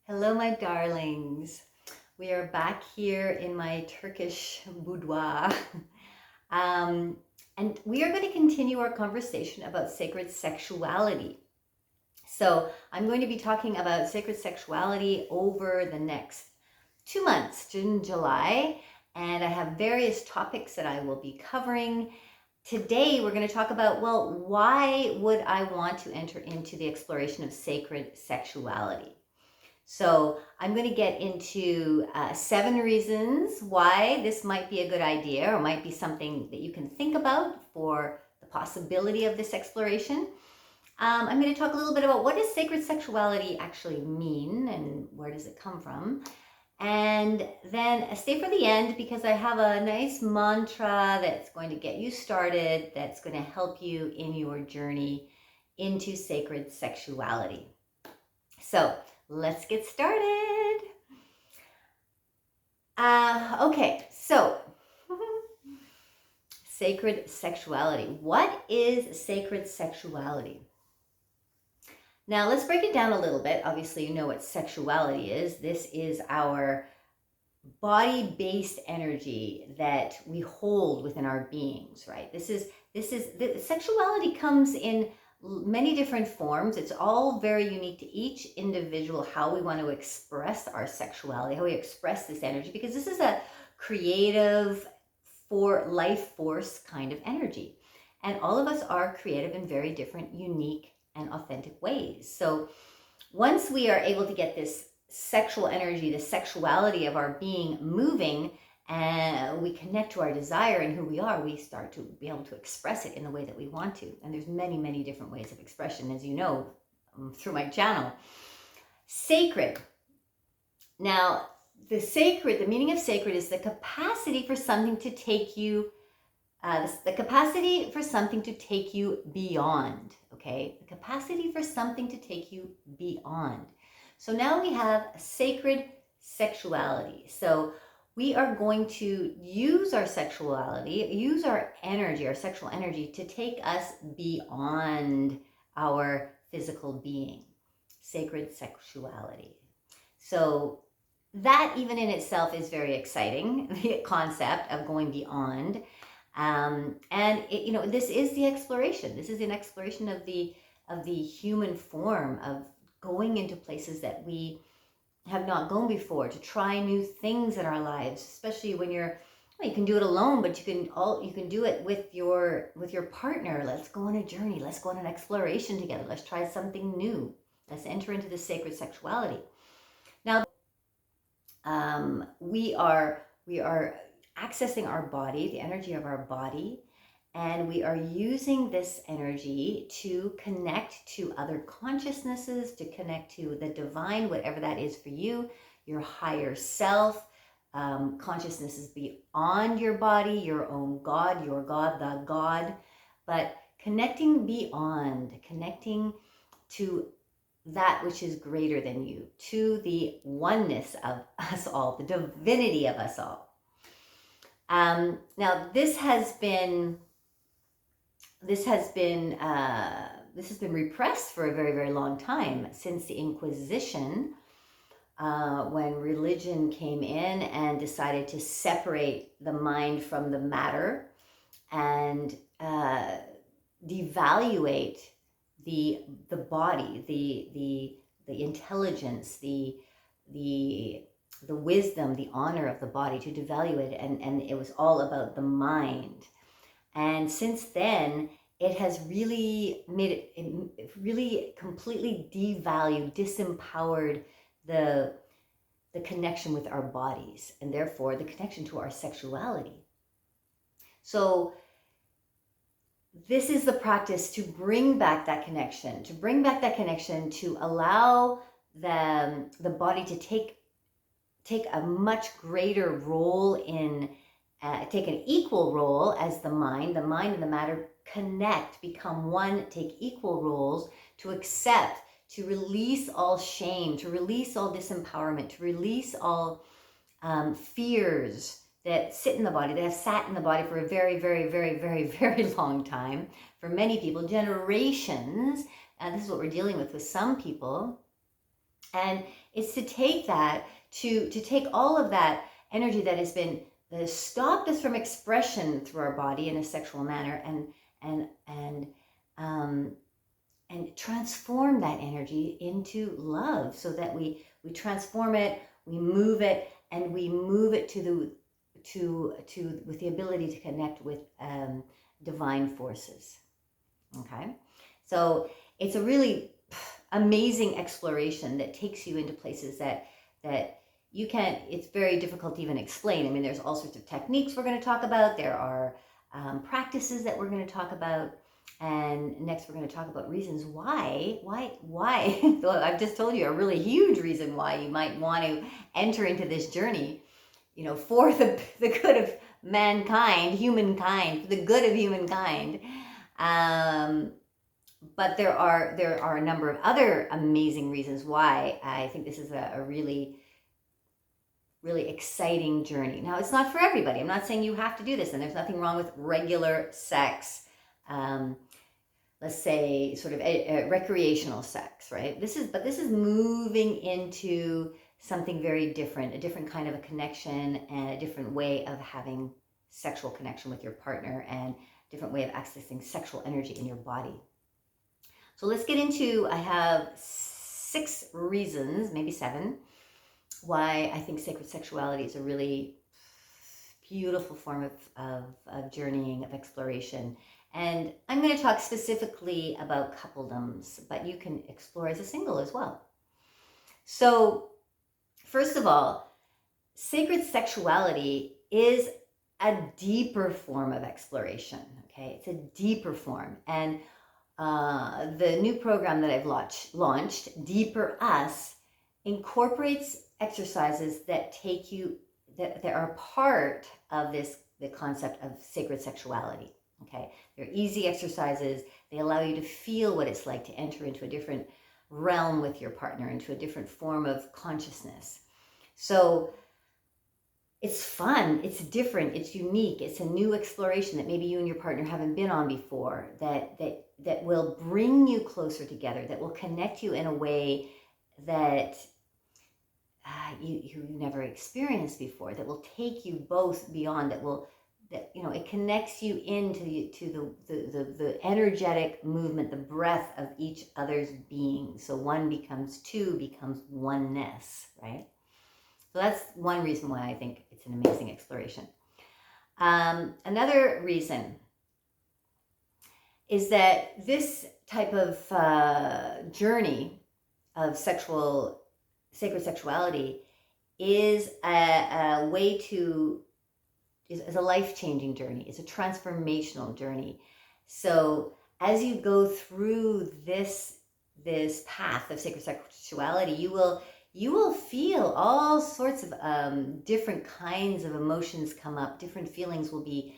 Hello, my darlings. We are back here in my Turkish boudoir. And we are going to continue our conversation about sacred sexuality. So I'm going to be talking about sacred sexuality over the next 2 months, June, July, and I have various topics that I will be covering. Today, we're going to talk about, well, why would I want to enter into the exploration of sacred sexuality? So I'm going to get into 7 reasons why this might be a good idea or might be something that you can think about for the possibility of this exploration. I'm going to talk a little bit about what does sacred sexuality actually mean and where does it come from. And then stay for the end because I have a nice mantra that's going to get you started, that's going to help you in your journey into sacred sexuality. So let's get started. Okay, so sacred sexuality. What is sacred sexuality? Now let's break it down a little bit. Obviously, you know what sexuality is. This is our body-based energy that we hold within our beings, right? Sexuality comes in many different forms. It's all very unique to each individual, how we want to express our sexuality, how we express this energy, because this is a creative, for life force kind of energy. And all of us are creative in very different, unique, and authentic ways. So once we are able to get this sexual energy, the sexuality of our being moving, and we connect to our desire and who we are, we start to be able to express it in the way that we want to. And there's many, many different ways of expression, as you know, through my channel. Sacred. Now, the meaning of sacred is the capacity for something to take you, the capacity for something to take you beyond, okay? The capacity for something to take you beyond. So now we have sacred sexuality. So we are going to use our sexuality, use our energy, our sexual energy, to take us beyond our physical being. Sacred sexuality. So that even in itself is very exciting, the concept of going beyond. And this is the exploration. This is an exploration of the human form, of going into places that we have not gone before, to try new things in our lives, especially when you can do it alone, but you can do it with your partner. Let's go on a journey. Let's go on an exploration together. Let's try something new. Let's enter into the sacred sexuality. Now, we are accessing our body, the energy of our body, and we are using this energy to connect to other consciousnesses, to connect to the divine, whatever that is for you, your higher self, consciousnesses beyond your body, your own God, your God, the God, but connecting beyond, connecting to that which is greater than you, to the oneness of us all, the divinity of us all. Now, this has been repressed for a very, very long time, since the Inquisition, when religion came in and decided to separate the mind from the matter and devaluate the body, the intelligence, the wisdom, the honor of the body, to devalue it, and it was all about the mind. And since then, it has really made it really completely devalued, disempowered the connection with our bodies, and therefore the connection to our sexuality. So this is the practice to bring back that connection, to allow the body to take a much greater role in, take an equal role as the mind and the matter connect, become one, take equal roles, to accept, to release all shame, to release all disempowerment, to release all fears that sit in the body, that have sat in the body for a very, very, very, very, very long time. For many people, generations, this is what we're dealing with some people. And it's to take that, to take all of that energy that has been, that has stopped us from expression through our body in a sexual manner, and transform that energy into love, so that we transform it, we move it, and we move it with the ability to connect with divine forces. Okay, so it's a really amazing exploration that takes you into places that you can't, it's very difficult to even explain. I mean, there's all sorts of techniques we're going to talk about. There are practices that we're going to talk about. And next we're going to talk about reasons why. Well, I've just told you a really huge reason why you might want to enter into this journey, for the good of mankind, humankind, for the good of humankind. But there are a number of other amazing reasons why I think this is a really, really exciting journey. Now, it's not for everybody. I'm not saying you have to do this, and there's nothing wrong with regular sex. Let's say sort of recreational sex, right? This is moving into something very different, a different kind of a connection, and a different way of having sexual connection with your partner, and a different way of accessing sexual energy in your body. So let's get into, I have 6 reasons, maybe 7, why I think sacred sexuality is a really beautiful form of journeying, of exploration. And I'm going to talk specifically about coupledoms, but you can explore as a single as well. So first of all, sacred sexuality is a deeper form of exploration, okay? It's a deeper form. And the new program that I've launched, Deeper Us, incorporates exercises that take you, that are part of the concept of sacred sexuality. Okay, they're easy exercises. They allow you to feel what it's like to enter into a different realm with your partner, into a different form of consciousness. So it's fun, it's different, it's unique, it's a new exploration that maybe you and your partner haven't been on before, that will bring you closer together, that will connect you in a way that you never experienced before, that will take you both beyond, it connects you into the energetic movement, the breath of each other's being. So one becomes two, becomes oneness, right? So that's one reason why I think it's an amazing exploration. Another reason is that this type of journey of sacred sexuality is a way to, is a life-changing journey. It's a transformational journey. So as you go through this path of sacred sexuality, you will feel all sorts of different kinds of emotions come up. Different feelings will be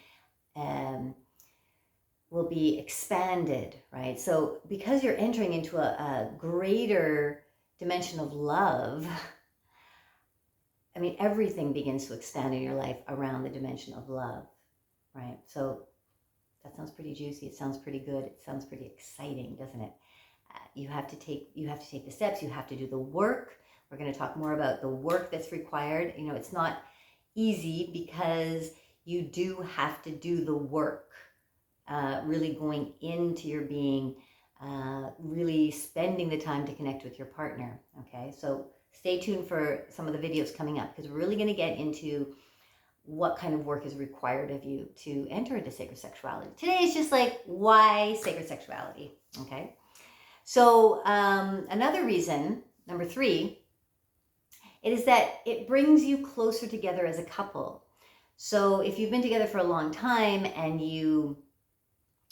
expanded, right? So because you're entering into a greater dimension of love, I mean, everything begins to expand in your life around the dimension of love, right? So that sounds pretty juicy. It sounds pretty good. It sounds pretty exciting, doesn't it? You have to take the steps. You have to do the work. We're going to talk more about the work that's required. It's not easy because you do have to do the work, really going into your being, really spending the time to connect with your partner, okay? So stay tuned for some of the videos coming up, because we're really going to get into what kind of work is required of you to enter into sacred sexuality. Today is just like, why sacred sexuality, okay? So another reason, number 3, it is that it brings you closer together as a couple. So if you've been together for a long time and you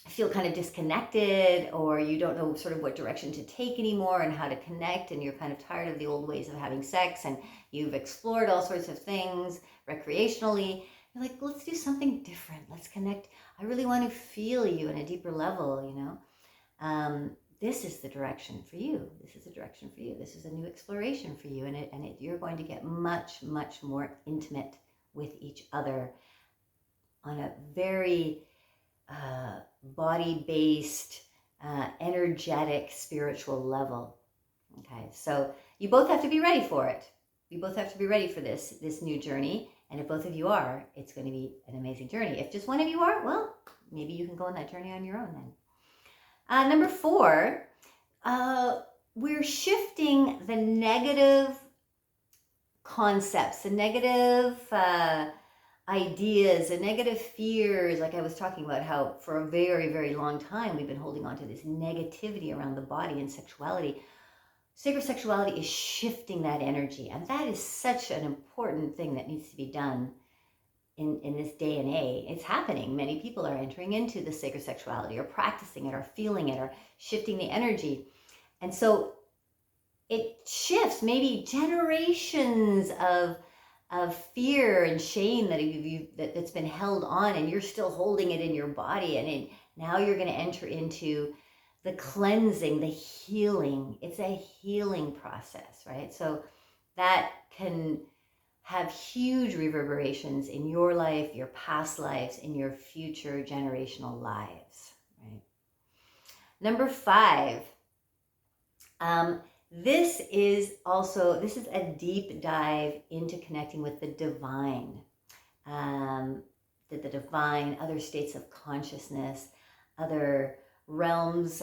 feel kind of disconnected, or you don't know sort of what direction to take anymore and how to connect, and you're kind of tired of the old ways of having sex, and you've explored all sorts of things recreationally, you're like, let's do something different. Let's connect. I really want to feel you on a deeper level, This is the direction for you. This is the direction for you. This is a new exploration for you, and you're going to get much, much more intimate with each other on a very body-based, energetic, spiritual level. Okay, so you both have to be ready for it. You both have to be ready for this new journey. And if both of you are, it's going to be an amazing journey. If just one of you are, well, maybe you can go on that journey on your own then. Number 4, we're shifting the negative concepts, the negative ideas, the negative fears. Like I was talking about how for a very, very long time we've been holding on to this negativity around the body and sexuality. Sacred sexuality is shifting that energy, and that is such an important thing that needs to be done in this day and age. It's happening. Many people are entering into the sacred sexuality, or practicing it, or feeling it, or shifting the energy. And so it shifts maybe generations of fear and shame that's been held on, and you're still holding it in your body, and now you're going to enter into the cleansing, the healing. It's a healing process, right? So that can have huge reverberations in your life, your past lives, in your future generational lives, right? Number 5, this is a deep dive into connecting with the divine, the divine, other states of consciousness, other realms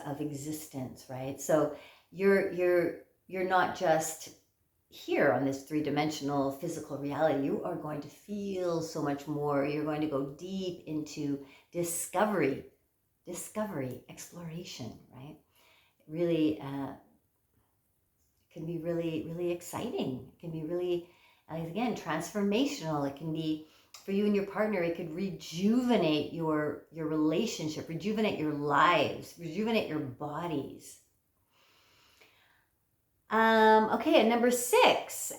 of existence, right? So you're not just here on this 3-dimensional physical reality. You are going to feel so much more. You're going to go deep into discovery, exploration, right? Really can be really, really exciting. It can be really, again, transformational. It can be, for you and your partner, it could rejuvenate your relationship, rejuvenate your lives, rejuvenate your bodies. Okay, and number 6,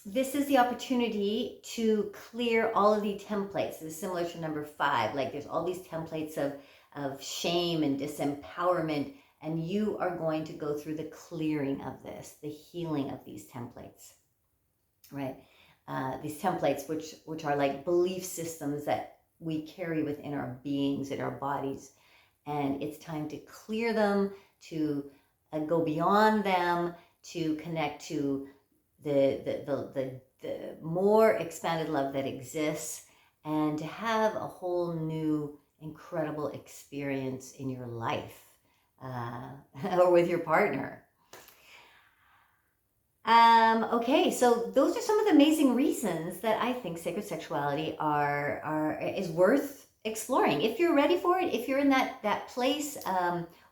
this is the opportunity to clear all of the templates. This is similar to number 5. Like there's all these templates of shame and disempowerment, and you are going to go through the clearing of this, the healing of these templates, right? These templates, which are like belief systems that we carry within our beings, in our bodies, and it's time to clear them, to go beyond them, to connect to the more expanded love that exists, and to have a whole new incredible experience in your life, or with your partner. Okay, so those are some of the amazing reasons that I think sacred sexuality is worth exploring. If you're ready for it, if you're in that place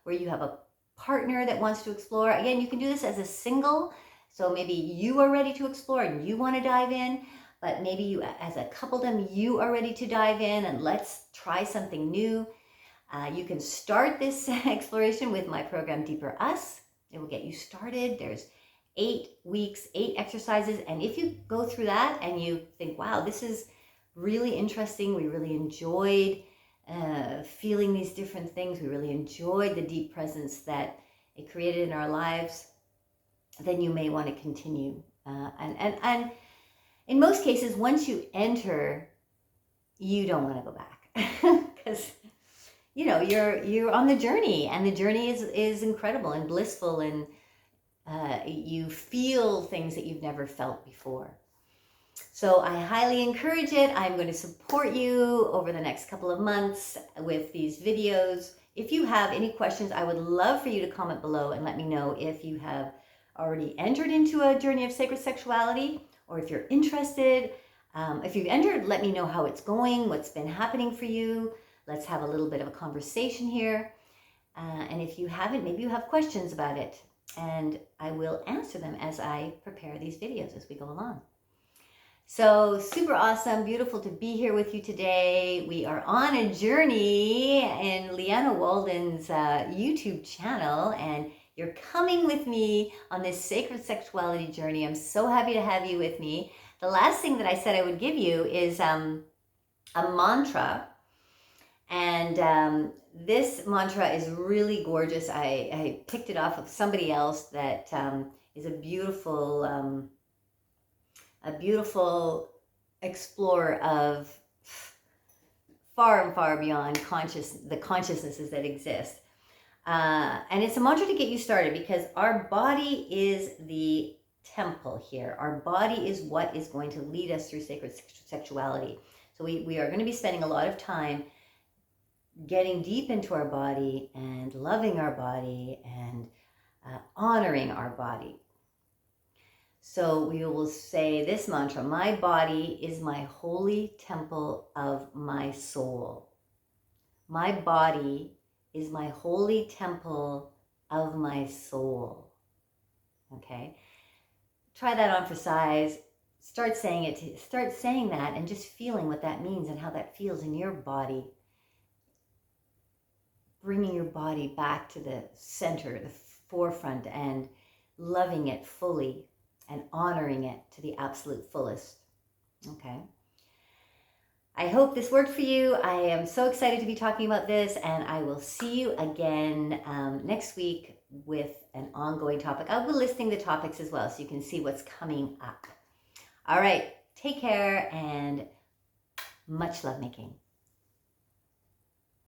where you have a partner that wants to explore, again, you can do this as a single. So maybe you are ready to explore and you want to dive in, but maybe you, as a coupledom, you are ready to dive in and let's try something new. You can start this exploration with my program, Deeper Us. It will get you started. There's 8 weeks, 8 exercises. And if you go through that and you think, wow, this is really interesting, we really enjoyed feeling these different things, we really enjoyed the deep presence that it created in our lives, then you may want to continue. And in most cases, once you enter, you don't want to go back because you're on the journey, and the journey is incredible and blissful, and you feel things that you've never felt before. So I highly encourage it. I'm going to support you over the next couple of months with these videos. If you have any questions, I would love for you to comment below and let me know if you have already entered into a journey of sacred sexuality, or if you're interested. If you've entered, let me know how it's going, what's been happening for you. Let's have a little bit of a conversation here. And if you haven't, maybe you have questions about it, and I will answer them as I prepare these videos as we go along. So super awesome, beautiful to be here with you today. We are on a journey in Leanna Walden's YouTube channel, and you're coming with me on this sacred sexuality journey. I'm so happy to have you with me. The last thing that I said I would give you is a mantra. And this mantra is really gorgeous. I picked it off of somebody else that is a beautiful explorer of far and far beyond the consciousnesses that exist. And it's a mantra to get you started, because our body is the temple here. Our body is what is going to lead us through sacred sexuality. So we are going to be spending a lot of time getting deep into our body and loving our body and honoring our body. So we will say this mantra: my body is my holy temple of my soul. My body is my holy temple of my soul. Okay? Try that on for size. Start saying it. Start saying that and just feeling what that means and how that feels in your body. Bringing your body back to the center, the forefront, and loving it fully and honoring it to the absolute fullest. Okay? I hope this worked for you. I am so excited to be talking about this, and I will see you again next week with an ongoing topic. I'll be listing the topics as well so you can see what's coming up. All right, take care and much lovemaking.